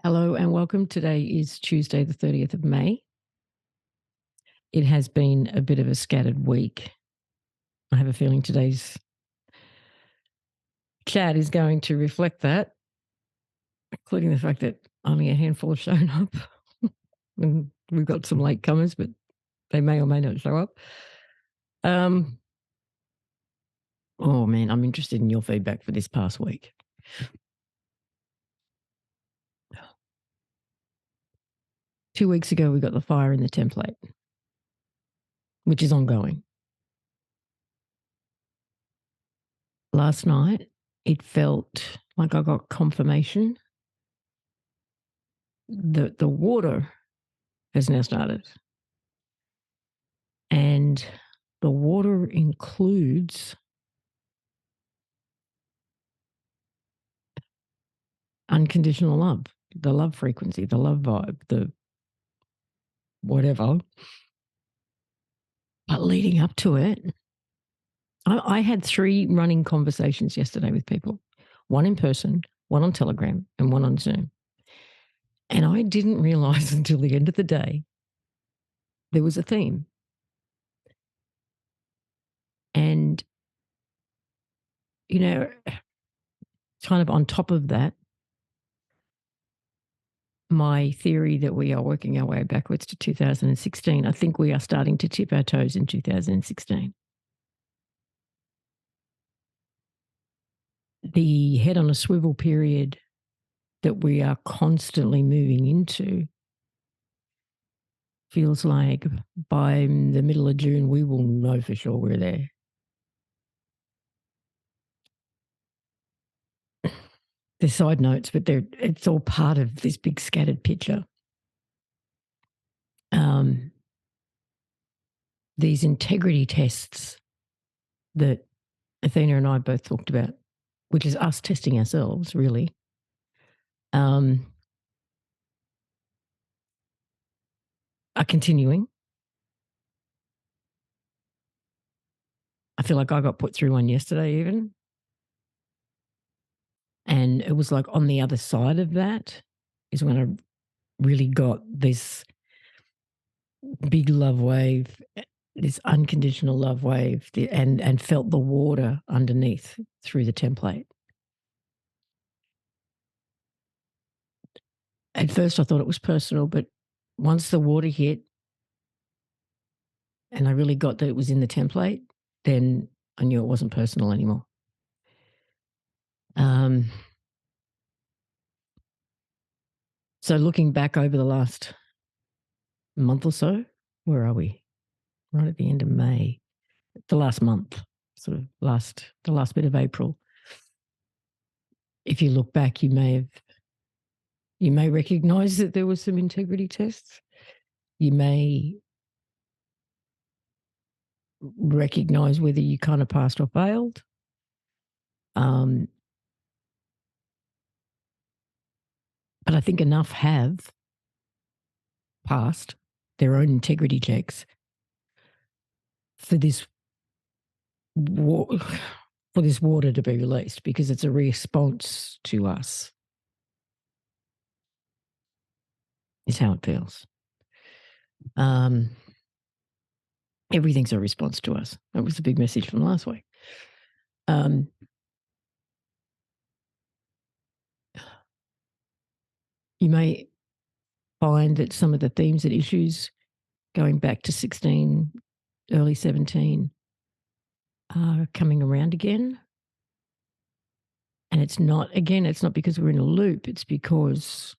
Hello and welcome. Today is Tuesday, the 30th of May. It has been a bit of a scattered week. I have a feeling today's chat is going to reflect that, including the fact that only a handful have shown up. And we've got some latecomers, but they may or may not show up. Oh man, I'm interested in your feedback for this past week. Two weeks ago, we got the fire in the template, which is ongoing. Last night, it felt like I got confirmation that the water has now started. And the water includes unconditional love, the love frequency, the love vibe, the whatever. But leading up to it, I had 3 running conversations yesterday with people, one in person, one on Telegram, and one on Zoom. And I didn't realize until the end of the day there was a theme. And, you know, kind of on top of that, my theory that we are working our way backwards to 2016, I think we are starting to tip our toes in 2016. The head on a swivel period that we are constantly moving into feels like by the middle of June, we will know for sure we're there. They're side notes, but it's all part of this big scattered picture. These integrity tests that Athena and I both talked about, which is us testing ourselves, really. Are continuing. I feel like I got put through one yesterday even. And it was like on the other side of that is when I really got this big love wave, this unconditional love wave, and felt the water underneath through the template. At first I thought it was personal, but once the water hit and I really got that it was in the template, then I knew it wasn't personal anymore. So looking back over the last month or so, where are we? Right at the end of May, the last month, sort of the last bit of April. If you look back, you may recognize that there were some integrity tests. You may recognize whether you kind of passed or failed. But I think enough have passed their own integrity checks for this water to be released, because it's a response to us, is how it feels. Everything's a response to us. That was the big message from last week. You may find that some of the themes and issues going back to 16, early 17 are coming around again. And it's not because we're in a loop. It's because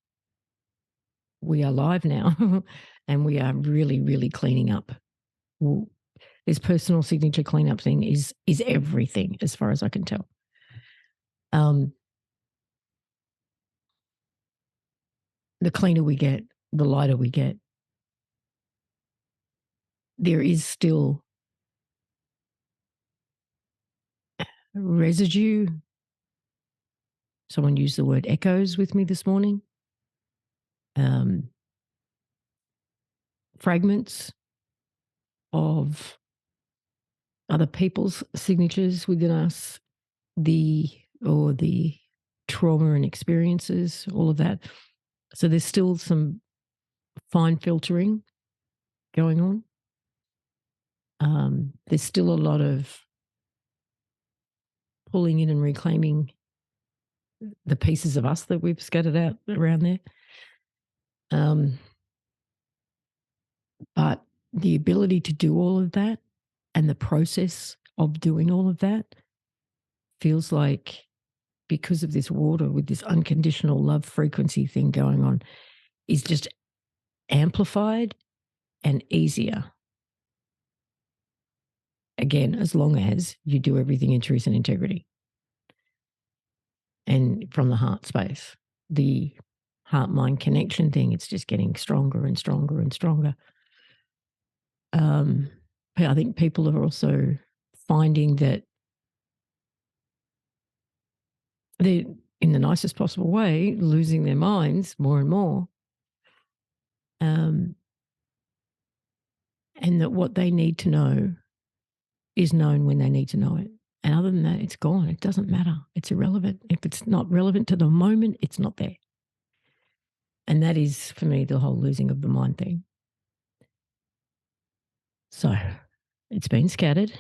we are live now and we are really, really cleaning up. This personal signature cleanup thing is everything as far as I can tell. The cleaner we get, the lighter we get. There is still residue. Someone used the word echoes with me this morning. Fragments of other people's signatures within us, the trauma and experiences, all of that. So there's still some fine filtering going on. There's still a lot of pulling in and reclaiming the pieces of us that we've scattered out around there. But the ability to do all of that and the process of doing all of that feels like, because of this water with this unconditional love frequency thing going on, is just amplified and easier. Again, as long as you do everything in truth and integrity and from the heart space. The heart-mind connection thing, it's just getting stronger and stronger and stronger. I think people are also finding that they're, in the nicest possible way, losing their minds more and more. And that what they need to know is known when they need to know it. And other than that, it's gone. It doesn't matter. It's irrelevant. If it's not relevant to the moment, it's not there. And that is, for me, the whole losing of the mind thing. So it's been scattered.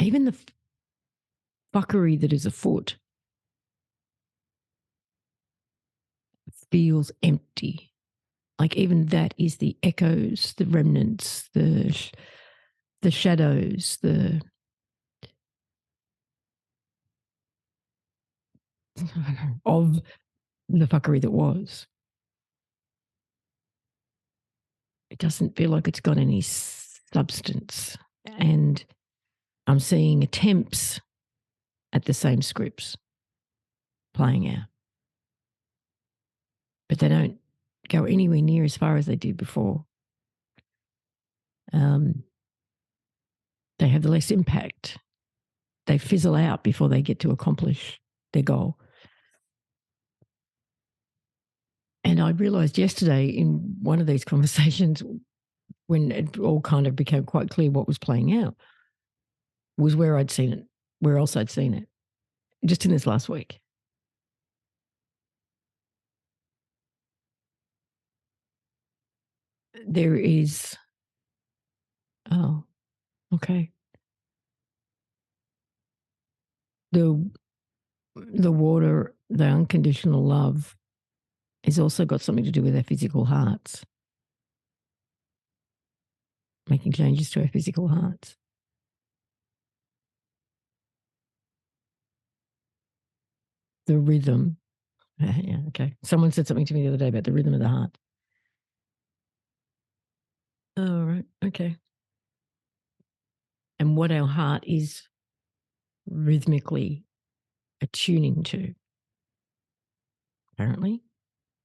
Even the fuckery that is afoot feels empty. Like even that is the echoes, the remnants, the shadows, of the fuckery that was. It doesn't feel like it's got any substance. And I'm seeing attempts at the same scripts playing out. But they don't go anywhere near as far as they did before. They have less impact. They fizzle out before they get to accomplish their goal. And I realised yesterday in one of these conversations, when it all kind of became quite clear what was playing out, was where I'd seen it, where else I'd seen it, just in this last week. There is, oh, okay. The water, the unconditional love, has also got something to do with our physical hearts, making changes to our physical hearts. The rhythm. Yeah, okay. Someone said something to me the other day about the rhythm of the heart. Oh, right. Okay. And what our heart is rhythmically attuning to, apparently.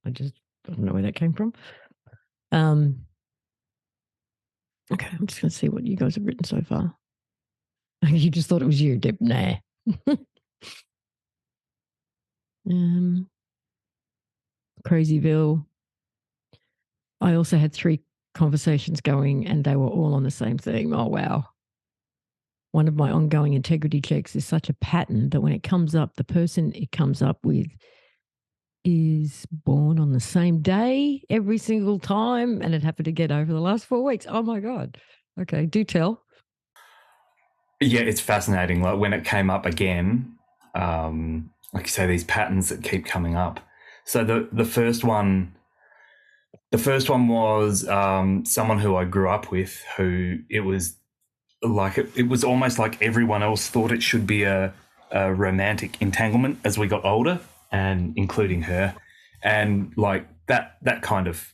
I don't know where that came from. Okay, I'm just going to see what you guys have written so far. You just thought it was you, Deb. Nah. Crazyville. I also had 3 conversations going and they were all on the same theme. Oh, wow. One of my ongoing integrity checks is such a pattern that when it comes up, the person it comes up with is born on the same day every single time, and it happened again over the last 4 weeks. Oh, my God. Okay, do tell. Yeah, it's fascinating. Like when it came up again, like you say, these patterns that keep coming up. So the first one was someone who I grew up with, who it was like it was almost like everyone else thought it should be a romantic entanglement as we got older, and including her, and like that kind of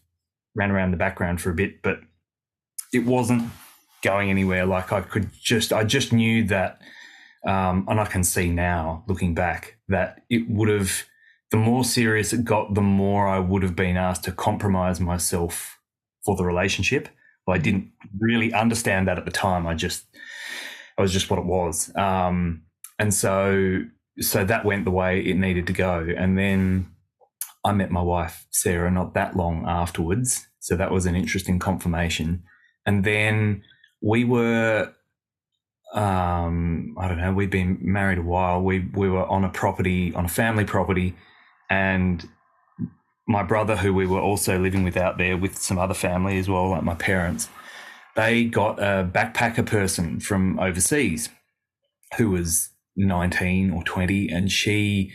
ran around the background for a bit, but it wasn't going anywhere. Like I just knew that, and I can see now looking back that it would have, the more serious it got, the more I would have been asked to compromise myself for the relationship. Well, I didn't really understand that at the time. I was just what it was. And so that went the way it needed to go. And then I met my wife, Sarah, not that long afterwards. So that was an interesting confirmation. And then we were I don't know, we'd been married a while. We were on a family property, and my brother, who we were also living with out there with some other family as well, like my parents, they got a backpacker person from overseas who was 19 or 20, and she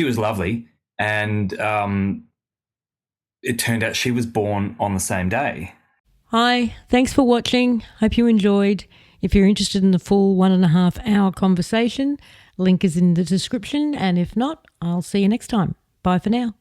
was lovely. And it turned out she was born on the same day. Hi, thanks for watching. Hope you enjoyed. If you're interested in the full 1.5 hour conversation, link is in the description. And if not, I'll see you next time. Bye for now.